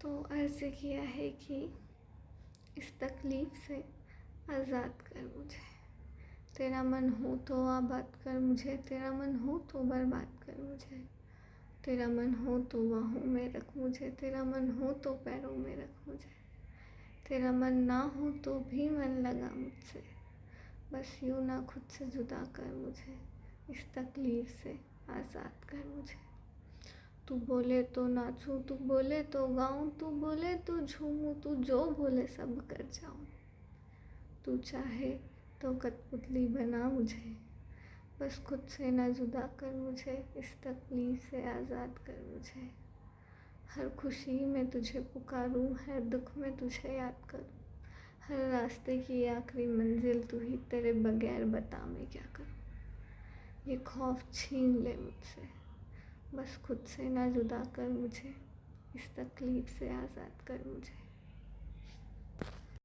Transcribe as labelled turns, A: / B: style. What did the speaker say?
A: तो अर्ज़ किया है कि इस तकलीफ़ से आज़ाद कर मुझे। तेरा मन हो तो आबाद कर मुझे, तेरा मन हो तो बर्बाद कर मुझे। तेरा मन हो तो बाहों में रख मुझे, तेरा मन हो तो पैरों में रख मुझे। तेरा मन ना हो तो भी मन लगा मुझसे, बस यूँ ना खुद से जुदा कर मुझे। इस तकलीफ़ से आज़ाद कर मुझे। तू बोले तो नाचूं, तू बोले तो गाऊं, तू बोले तो झूमूं, तू जो बोले सब कर जाऊं। तू चाहे तो कठपुतली बना मुझे, बस खुद से ना जुदा कर मुझे। इस तकलीफ़ से आज़ाद कर मुझे। हर खुशी में तुझे पुकारूं, हर दुख में तुझे याद करूं। हर रास्ते की आखिरी मंजिल तू ही, तेरे बगैर बता मैं क्या करूं। ये खौफ छीन ले मुझसे, बस खुद से ना जुदा कर मुझे। इस तकलीफ़ से आज़ाद कर मुझे।